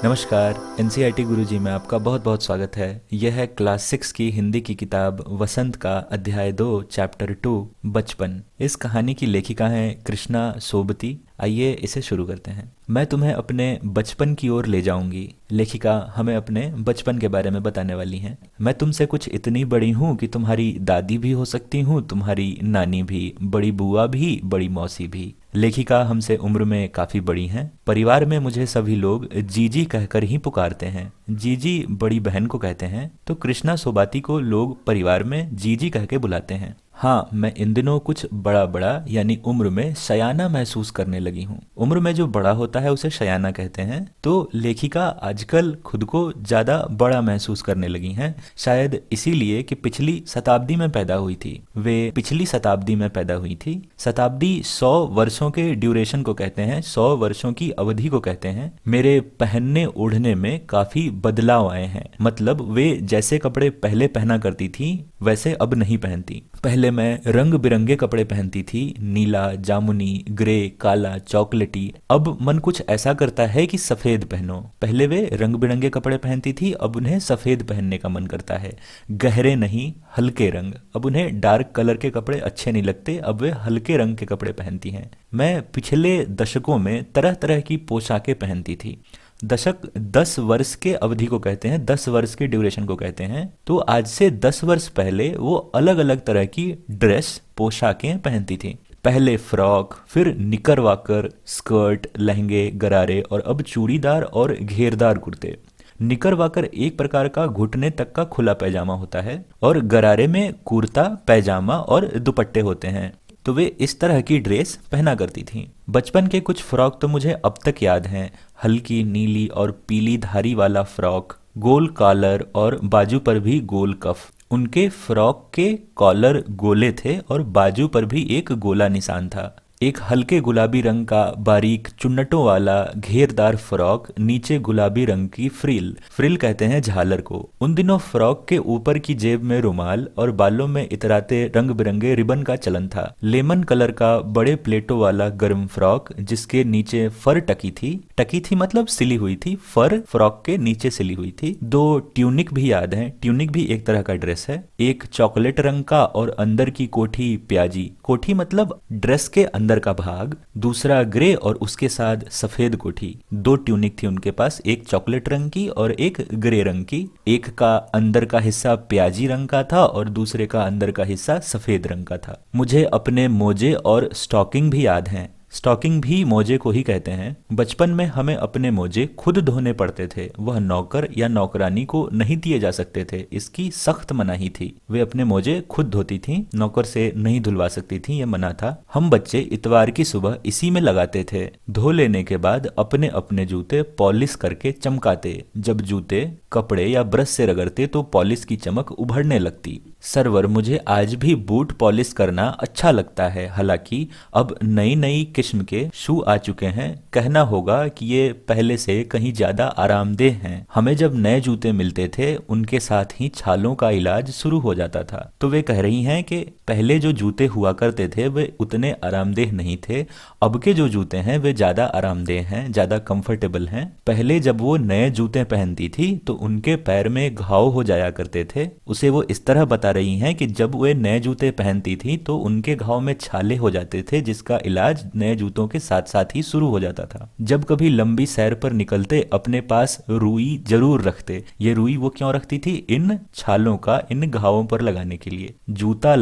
नमस्कार। एनसीईआरटी गुरुजी में आपका बहुत बहुत स्वागत है। यह है क्लास 6 की हिंदी की किताब वसंत का अध्याय 2 चैप्टर 2 बचपन। इस कहानी की लेखिका हैं कृष्णा सोबती। आइए इसे शुरू करते हैं। मैं तुम्हें अपने बचपन की ओर ले जाऊंगी। लेखिका हमें अपने बचपन के बारे में बताने वाली हैं। मैं तुमसे कुछ इतनी बड़ी हूँ कि तुम्हारी दादी भी हो सकती हूँ, तुम्हारी नानी भी, बड़ी बुआ भी, बड़ी मौसी भी। लेखिका हमसे उम्र में काफ़ी बड़ी हैं। परिवार में मुझे सभी लोग जीजी कहकर ही पुकारते हैं। जीजी बड़ी बहन को कहते हैं, तो कृष्णा सोबाती को लोग परिवार में जीजी कह के बुलाते हैं। हाँ, मैं इन दिनों कुछ बड़ा बड़ा यानी उम्र में शयाना महसूस करने लगी हूँ। उम्र में जो बड़ा होता है उसे शयाना कहते हैं। तो लेखिका आजकल खुद को ज़्यादा बड़ा महसूस करने लगी हैं, शायद इसीलिए कि पिछली शताब्दी में पैदा हुई थी। वे पिछली शताब्दी में पैदा हुई थी। शताब्दी 100 वर्षों के ड्यूरेशन को कहते हैं, 100 वर्षों की अवधि को कहते हैं। मेरे पहनने ओढ़ने में काफ़ी बदलाव आए हैं। मतलब वे जैसे कपड़े पहले पहना करती थी वैसे अब नहीं पहनती। पहले मैं रंग बिरंगे कपड़े पहनती थी, नीला, जामुनी, ग्रे, काला, चॉकलेटी। अब मन कुछ ऐसा करता है कि सफेद पहनो। पहले वे रंग बिरंगे कपड़े पहनती थी, अब उन्हें सफेद पहनने का मन करता है। गहरे नहीं, हल्के रंग। अब उन्हें डार्क कलर के कपड़े अच्छे नहीं लगते, अब वे हल्के रंग के कपड़े पहनती हैं। मैं पिछले दशकों में तरह तरह की पोशाकें पहनती थी। दशक 10 वर्ष के अवधि को कहते हैं, 10 वर्ष के ड्यूरेशन को कहते हैं। तो आज से 10 वर्ष पहले वो अलग अलग तरह की ड्रेस पोशाकें पहनती थी। पहले फ्रॉक, फिर निकरवाकर, स्कर्ट, लहंगे, गरारे और अब चूड़ीदार और घेरदार कुर्ते। निकरवाकर एक प्रकार का घुटने तक का खुला पैजामा होता है और गरारे में कुर्ता, पैजामा और दुपट्टे होते हैं। तो वे इस तरह की ड्रेस पहना करती थीं। बचपन के कुछ फ्रॉक तो मुझे अब तक याद हैं। हल्की नीली और पीली धारी वाला फ्रॉक, गोल कॉलर और बाजू पर भी गोल कफ। उनके फ्रॉक के कॉलर गोले थे और बाजू पर भी एक गोला निशान था। एक हल्के गुलाबी रंग का बारीक चुन्नटों वाला घेरदार फ्रॉक, नीचे गुलाबी रंग की फ्रिल। फ्रिल कहते हैं झालर को। उन दिनों फ्रॉक के ऊपर की जेब में रुमाल और बालों में इतराते रंग बिरंगे रिबन का चलन था। लेमन कलर का बड़े प्लेटों वाला गर्म फ्रॉक जिसके नीचे फर टकी थी मतलब सिली हुई थी। फर फ्रॉक के नीचे सिली हुई थी। 2 ट्यूनिक भी याद हैं। ट्यूनिक भी एक तरह का ड्रेस है। एक चॉकलेट रंग का और अंदर की कोठी प्याजी। कोठी मतलब ड्रेस के अंदर का भाग। दूसरा ग्रे और उसके साथ सफेद कोठी। 2 ट्यूनिक थी उनके पास, एक चॉकलेट रंग की और एक ग्रे रंग की। एक का अंदर का हिस्सा प्याजी रंग का था और दूसरे का अंदर का हिस्सा सफेद रंग का था। मुझे अपने मोजे और स्टॉकिंग भी याद हैं। स्टॉकिंग भी मोजे को ही कहते हैं। बचपन में हमें अपने मोजे खुद धोने पड़ते थे। वह नौकर या नौकरानी को नहीं दिए जा सकते थे, इसकी सख्त मनाही थी। वे अपने मोजे खुद धोती थीं, नौकर से नहीं धुलवा सकती थीं, यह मना था। हम बच्चे इतवार की सुबह इसी में लगाते थे। धो लेने के बाद अपने अपने जूते पॉलिश करके चमकाते। जब जूते कपड़े या ब्रश से रगड़ते तो पॉलिश की चमक उभरने लगती। सरवर, मुझे आज भी बूट पॉलिश करना अच्छा लगता है। हालांकि अब नई नई किस्म के शू आ चुके हैं। कहना होगा कि ये पहले से कहीं ज्यादा आरामदेह हैं। हमें जब नए जूते मिलते थे उनके साथ ही छालों का इलाज शुरू हो जाता था। तो वे कह रही हैं कि पहले जो जूते हुआ करते थे वे उतने आरामदेह नहीं थे। अब के जो जूते हैं वे ज्यादा आरामदेह हैं, ज्यादा कंफर्टेबल हैं। पहले जब वो नए जूते पहनती थी तो उनके पैर में घाव हो जाया करते थे। उसे वो इस तरह बता रही हैं कि जब वे नए जूते पहनती थी तो उनके घाव में छाले हो जाते थे, जिसका इलाज नए जूतों के साथ साथ ही शुरू हो जाता था। जब कभी लंबी सैर पर निकलते अपने पास रुई जरूर रखते। ये रुई वो क्यों रखती थी? इन छालों का इन घावों पर लगाने के लिए। जूता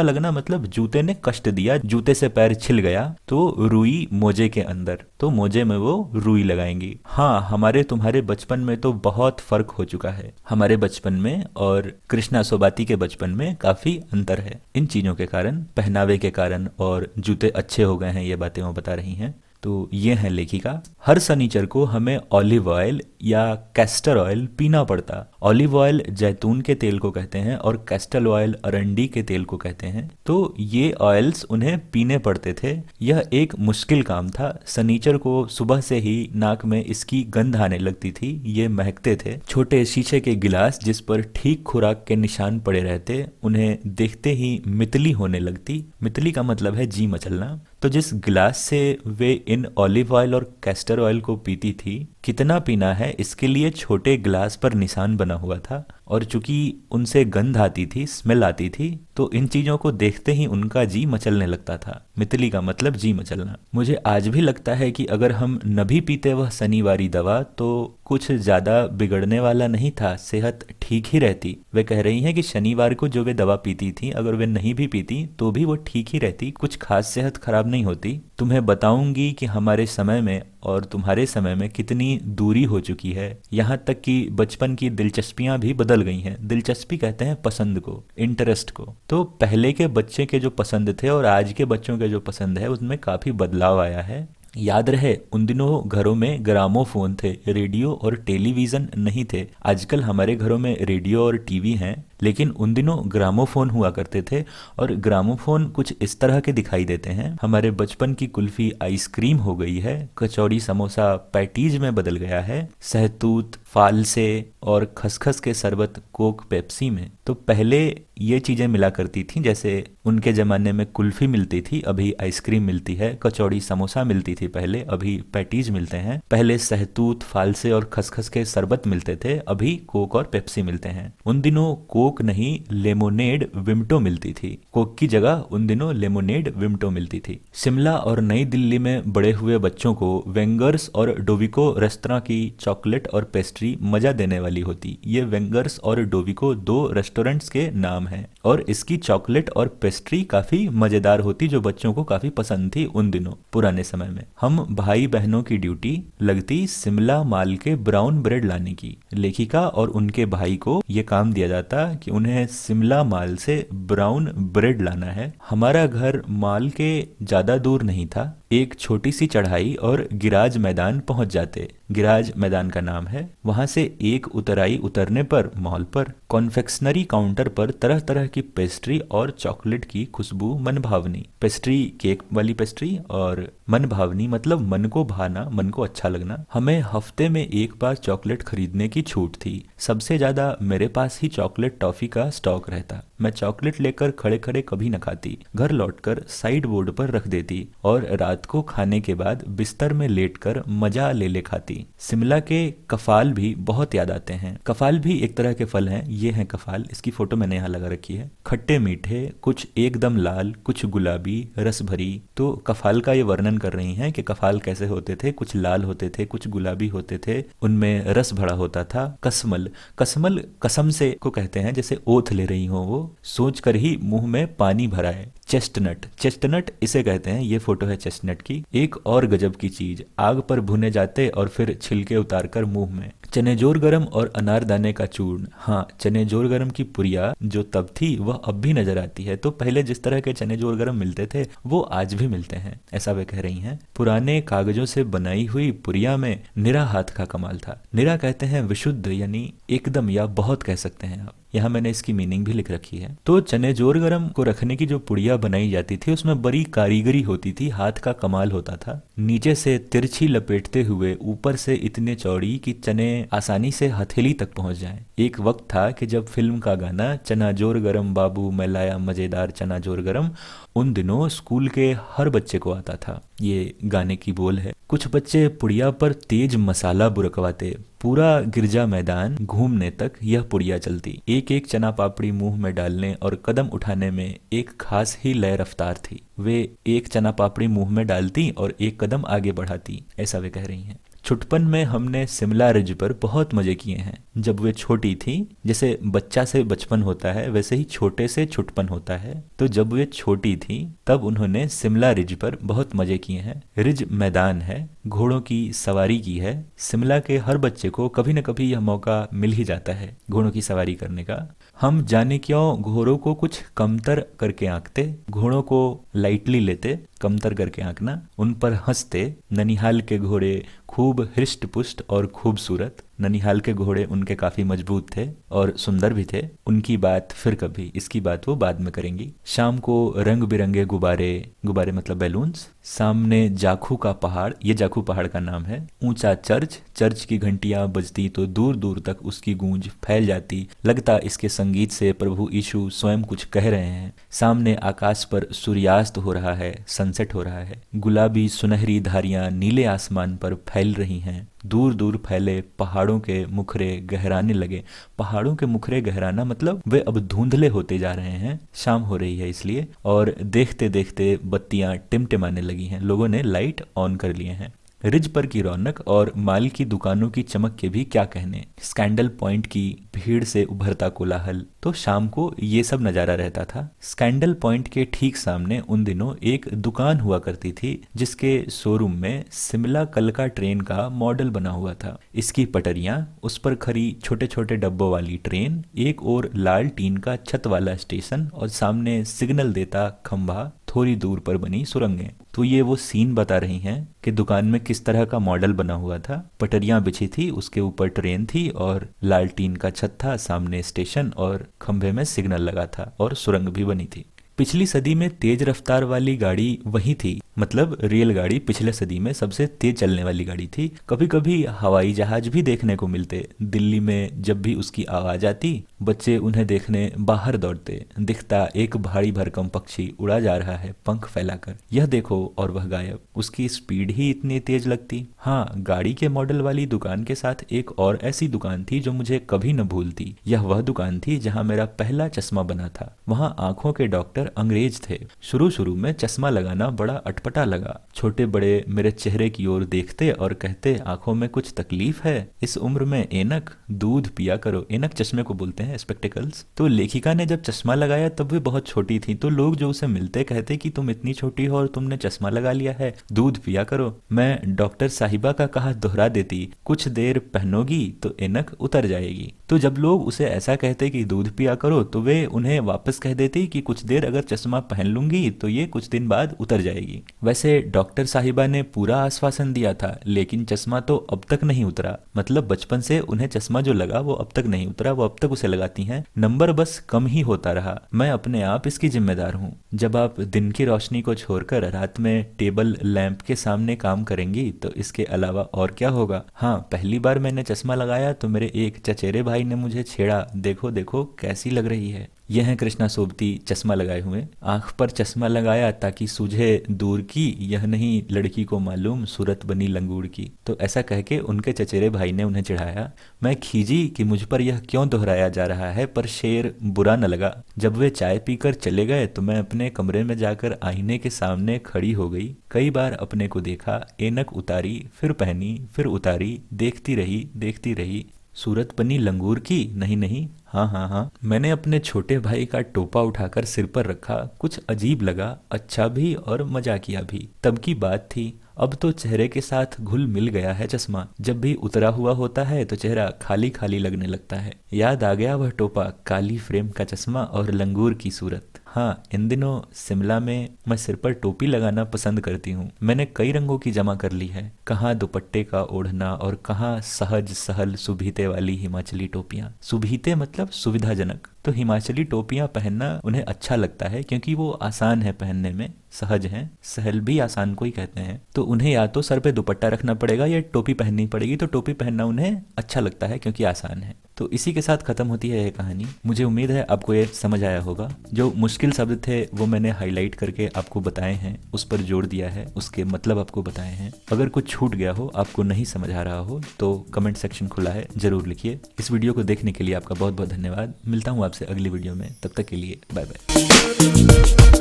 लगना मतलब जूते ने कष्ट दिया, जूते से पैर छिल गया तो रुई मोजे के अंदर, तो मोजे में वो रुई लगाएंगी। हाँ, हमारे तुम्हारे बचपन में तो बहुत फर्क हो चुका है। हमारे बचपन में और कृष्णा सोबाती के बचपन में काफी अंतर है। इन चीजों के कारण, पहनावे के कारण और जूते अच्छे हो गए हैं, ये बातें वो बता रही हैं। तो ये है लेखिका। हर शनिचर को हमें ऑलिव ऑयल या कैस्टर ऑयल पीना पड़ता। ऑलिव ऑयल जैतून के तेल को कहते हैं और कैस्टर ऑयल अरंडी के तेल को कहते हैं। तो ये ऑयल्स उन्हें पीने पड़ते थे। यह एक मुश्किल काम था। शनिचर को सुबह से ही नाक में इसकी गंध आने लगती थी। ये महकते थे। छोटे शीशे के गिलास जिस पर ठीक खुराक के निशान पड़े रहते, उन्हें देखते ही मितली होने लगती। मितली का मतलब है जी मचलना। तो जिस गिलास से वे इन ऑलिव ऑयल और कैस्टर ऑयल को पीती थी, कितना पीना है इसके लिए छोटे गिलास पर निशान बना हुआ था। और चूंकि उनसे गंध आती थी, स्मेल आती थी, तो इन चीजों को देखते ही उनका जी मचलने लगता था। मितली का मतलब जी मचलना। मुझे आज भी लगता है कि अगर हम न भी पीते वह शनिवारी दवा तो कुछ ज्यादा बिगड़ने वाला नहीं था, सेहत ठीक ही रहती। वे कह रही हैं कि शनिवार को जो वे दवा पीती थी, अगर वे नहीं भी पीती तो भी वो ठीक ही रहती, कुछ खास सेहत खराब नहीं होती। तुम्हें बताऊंगी कि हमारे समय में और तुम्हारे समय में कितनी दूरी हो चुकी है, यहाँ तक कि बचपन की दिलचस्पियां भी बदल गई हैं। दिलचस्पी कहते हैं पसंद को, इंटरेस्ट को। तो पहले के बच्चे के जो पसंद थे और आज के बच्चों के जो पसंद है उसमें काफी बदलाव आया है। याद रहे उन दिनों घरों में ग्रामोफोन थे, रेडियो और टेलीविजन नहीं थे। आजकल हमारे घरों में रेडियो और टीवी हैं, लेकिन उन दिनों ग्रामोफोन हुआ करते थे। और ग्रामोफोन कुछ इस तरह के दिखाई देते हैं। हमारे बचपन की कुल्फी आइसक्रीम हो गई है, कचौड़ी समोसा पैटीज में बदल गया है, सहतूत फालसे और खसखस के शरबत कोक पेप्सी में। तो पहले ये चीजें मिला करती थी, जैसे उनके जमाने में कुल्फी मिलती थी, अभी आइसक्रीम मिलती है। कचौड़ी समोसा मिलती थी पहले, अभी पैटीज मिलते हैं। पहले सहतूत फालसे और खसखस के शरबत मिलते थे, अभी कोक और पेप्सी मिलते हैं। उन दिनों कोक नहीं, लेमोनेड विम्टो मिलती थी। कोक की जगह उन दिनों लेमोनेड विम्टो मिलती थी। शिमला और नई दिल्ली में बड़े हुए बच्चों को वेंगर्स और डोविको रेस्तरां की चॉकलेट और पेस्ट्री मजा देने वाली होती। ये वेंगर्स और डोविको दो रेस्टोरेंट्स के नाम हैं और इसकी चॉकलेट और पेस्ट्री काफी मजेदार होती, जो बच्चों को काफी पसंद थी उन दिनों पुराने समय में। हम भाई बहनों की ड्यूटी लगती शिमला माल के ब्राउन ब्रेड लाने की। लेखिका और उनके भाई को यह काम दिया जाता कि उन्हें शिमला माल से ब्राउन ब्रेड लाना है। हमारा घर माल के ज्यादा दूर नहीं था, एक छोटी सी चढ़ाई और गिराज मैदान पहुंच जाते। गिराज मैदान का नाम है। वहां से एक उतराई उतरने पर मॉल पर कॉन्फेक्शनरी काउंटर पर तरह तरह की पेस्ट्री और चॉकलेट की खुशबू मन भावनी। पेस्ट्री केक वाली पेस्ट्री और मन भावनी मतलब मन को भाना, मन को अच्छा लगना। हमें हफ्ते में एक बार चॉकलेट खरीदने की छूट थी। सबसे ज्यादा मेरे पास ही चॉकलेट टॉफी का स्टॉक रहता। मैं चॉकलेट लेकर खड़े खड़े कभी न खाती, घर लौटकर साइड बोर्ड पर रख देती और रात को खाने के बाद बिस्तर में लेटकर मजा ले ले खाती। शिमला के कफाल भी बहुत याद आते हैं। कफाल भी एक तरह के फल हैं। ये हैं कफाल, इसकी फोटो मैंने यहाँ लगा रखी है। खट्टे मीठे, कुछ एकदम लाल, कुछ गुलाबी, रस भरी। तो कफाल का ये वर्णन कर रही हैं कि कफाल कैसे होते थे। कुछ लाल होते थे, कुछ गुलाबी होते थे, उनमें रस भरा होता था। कसमल, कसमल कसम से को कहते हैं, जैसे ओथ ले रही हो वो, सोच कर ही मुंह में पानी भरा है। चेस्टनट, चेस्टनट इसे कहते हैं। ये फोटो है चेस्टनट की। एक और गजब की चीज, आग पर भुने जाते और फिर छिलके उतारकर मुंह में। चनेजोर गरम और अनारदाने का चूर्ण। हाँ, चनेजोर गरम की पुरिया जो तब थी वह अब भी नजर आती है। तो पहले जिस तरह के चनेजोर गरम मिलते थे वो आज भी मिलते हैं, ऐसा वे कह रही हैं। पुराने कागजों से बनाई हुई पुरिया में निरा हाथ का कमाल था। निरा कहते हैं विशुद्ध, यानी एकदम या बहुत कह सकते हैं आप। यहाँ मैंने इसकी मीनिंग भी लिख रखी है। तो चने जोर गरम को रखने की जो पुड़िया बनाई जाती थी उसमें बड़ी कारीगरी होती थी, हाथ का कमाल होता था। नीचे से तिरछी लपेटते हुए ऊपर से इतने चौड़ी कि चने आसानी से हथेली तक पहुंच जाएं। एक वक्त था कि जब फिल्म का गाना चना जोर गरम बाबू मैं लाया मजेदार चना जोर गरम उन दिनों स्कूल के हर बच्चे को आता था। ये गाने की बोल है। कुछ बच्चे पुड़िया पर तेज मसाला बुरकवाते। पूरा गिरजा मैदान घूमने तक यह पुड़िया चलती। एक एक चना पापड़ी मुंह में डालने और कदम उठाने में एक खास ही लय रफ्तार थी। वे एक चना पापड़ी मुंह में डालती और एक कदम आगे बढ़ाती, ऐसा वे कह रही हैं। छुटपन में हमने शिमला रिज पर बहुत मजे किए हैं। जब वे छोटी थी, जैसे बच्चा से बचपन होता है वैसे ही छोटे से छुटपन होता है। तो जब वे छोटी थी तब उन्होंने शिमला रिज पर बहुत मजे किए हैं। रिज मैदान है, घोड़ों की सवारी की है। शिमला के हर बच्चे को कभी न कभी यह मौका मिल ही जाता है घोड़ों की सवारी करने का। हम जाने क्यों घोड़ों को कुछ कमतर करके आंकते, घोड़ों को लाइटली लेते, कमतर करके आंकना, उन पर हंसते। ननिहाल के घोड़े खूब हृष्ट पुष्ट और खूबसूरत। ननिहाल के घोड़े उनके काफी मजबूत थे और सुंदर भी थे। उनकी बात फिर कभी, इसकी बात वो बाद में करेंगी। शाम को रंग बिरंगे गुब्बारे, गुब्बारे मतलब बैलून्स, सामने जाखू का पहाड़, ये जाखू पहाड़ का नाम है, ऊंचा चर्च, चर्च की घंटियां बजती तो दूर दूर तक उसकी गूंज फैल जाती, लगता इसके संगीत से प्रभु यीशु स्वयं कुछ कह रहे हैं। सामने आकाश पर सूर्यास्त हो रहा है, सनसेट हो रहा है, गुलाबी सुनहरी धारियां नीले आसमान पर फैल रही हैं। दूर दूर फैले पहाड़ों के मुखरे गहराने लगे। पहाड़ों के मुखरे गहराना मतलब वे अब धुंधले होते जा रहे हैं, शाम हो रही है इसलिए, और देखते देखते बत्तियां टिमटिमाने लगी हैं, लोगों ने लाइट ऑन कर लिए हैं। रिज पर की रौनक और माल की दुकानों की चमक के भी क्या कहने, स्कैंडल पॉइंट की भीड़ से उभरता कोलाहल, तो शाम को ये सब नजारा रहता था। स्कैंडल पॉइंट के ठीक सामने उन दिनों एक दुकान हुआ करती थी जिसके शोरूम में शिमला कलका ट्रेन का मॉडल बना हुआ था। इसकी पटरियां, उस पर खड़ी छोटे छोटे डब्बों वाली ट्रेन, एक और लाल टीन का छत वाला स्टेशन और सामने सिग्नल देता खंभा, थोड़ी दूर पर बनी सुरंगें। तो ये वो सीन बता रही हैं कि दुकान में किस तरह का मॉडल बना हुआ था। पटरियां बिछी थी, उसके ऊपर ट्रेन थी और लाल टीन का छत था, सामने स्टेशन और खंभे में सिग्नल लगा था और सुरंग भी बनी थी। पिछली सदी में तेज रफ्तार वाली गाड़ी वही थी, मतलब रेलगाड़ी पिछले सदी में सबसे तेज चलने वाली गाड़ी थी। कभी कभी हवाई जहाज भी देखने को मिलते। दिल्ली में जब भी उसकी आवाज आती, बच्चे उन्हें देखने बाहर दौड़ते। दिखता एक भारी भरकम पक्षी उड़ा जा रहा है पंख फैलाकर, यह देखो, और वह गायब। उसकी स्पीड ही इतनी तेज लगती। हाँ, गाड़ी के मॉडल वाली दुकान के साथ एक और ऐसी दुकान थी जो मुझे कभी न भूलती। यह वह दुकान थी जहाँ मेरा पहला चश्मा बना था। वहाँ आंखों के डॉक्टर अंग्रेज थे। शुरू शुरू में चश्मा लगाना बड़ा अटपटा लगा। छोटे बड़े मेरे चेहरे की ओर देखते और कहते, आंखों में कुछ तकलीफ है? इस उम्र में ऐनक, दूध पिया करो। ऐनक चश्मे को बोलते हैं, स्पेक्टिकल्स। तो लेखिका ने जब चश्मा लगाया तब वे बहुत छोटी थी, तो लोग जो उसे मिलते कहते कि तुम इतनी छोटी हो और तुमने चश्मा लगा लिया है, दूध पिया करो। मैं डॉक्टर साहिबा का कहा दोहरा देती, कुछ देर पहनोगी तो ऐनक उतर जाएगी। तो जब लोग उसे ऐसा कहते कि दूध पिया करो, तो वे उन्हें वापस कह देती कि कुछ देर अगर चश्मा पहन लूंगी तो ये कुछ दिन बाद उतर जाएगी। वैसे डॉक्टर साहिबा ने पूरा आश्वासन दिया था, लेकिन चश्मा तो अब तक नहीं उतरा। मतलब बचपन से उन्हें चश्मा जो लगा वो अब तक नहीं उतरा, वो अब तक उसे लगाती हैं। नंबर बस कम ही होता रहा। मैं अपने आप इसकी जिम्मेदार हूँ। जब आप दिन की रोशनी को छोड़कर रात में टेबल लैंप के सामने काम करेंगी तो इसके अलावा और क्या होगा। हाँ, पहली बार मैंने चश्मा लगाया तो मेरे एक चचेरे भाई ने मुझे छेड़ा, देखो देखो कैसी लग रही है। यह है कृष्णा सोबती चश्मा लगाए हुए। आंख पर चश्मा लगाया ताकि सूझे दूर की, यह नहीं लड़की को मालूम सूरत बनी लंगूर की। तो ऐसा कह के उनके चचेरे भाई ने उन्हें चिढ़ाया। मैं खीजी कि मुझ पर यह क्यों दोहराया जा रहा है, पर शेर बुरा न लगा। जब वे चाय पीकर चले गए तो मैं अपने कमरे में जाकर आईने के सामने खड़ी हो गई। कई बार अपने को देखा, ऐनक उतारी, फिर पहनी, फिर उतारी, देखती रही। सूरत बनी लंगूर की? नहीं नहीं, हाँ। मैंने अपने छोटे भाई का टोपा उठाकर सिर पर रखा। कुछ अजीब लगा, अच्छा भी और मजाकिया भी। तब की बात थी। अब तो चेहरे के साथ घुल मिल गया है चश्मा। जब भी उतरा हुआ होता है तो चेहरा खाली खाली लगने लगता है। याद आ गया वह टोपा, काली फ्रेम का चश्मा और लंगूर की सूरत। हाँ, इन दिनों शिमला में मैं सिर पर टोपी लगाना पसंद करती हूँ। मैंने कई रंगों की जमा कर ली है। कहाँ दुपट्टे का ओढ़ना और कहाँ सहज सहल सुभीते वाली हिमाचली टोपियाँ। सुभीते मतलब सुविधाजनक। तो हिमाचली टोपियां पहनना उन्हें अच्छा लगता है क्योंकि वो आसान है पहनने में, सहज हैं। सहल भी आसान को ही कहते हैं। तो उन्हें या तो सर पे दुपट्टा रखना पड़ेगा या टोपी पहननी पड़ेगी। तो टोपी पहनना उन्हें अच्छा लगता है क्योंकि आसान है। तो इसी के साथ खत्म होती है ये कहानी। मुझे उम्मीद है आपको ये समझ आया होगा। जो मुश्किल शब्द थे वो मैंने हाईलाइट करके आपको बताए हैं, उस पर जोर दिया है, उसके मतलब आपको बताए हैं। अगर कुछ छूट गया हो, आपको नहीं समझ आ रहा हो, तो कमेंट सेक्शन खुला है, जरूर लिखिए। इस वीडियो को देखने के लिए आपका बहुत बहुत धन्यवाद। मिलता हूँ आपसे अगली वीडियो में, तब तक के लिए बाय बाय।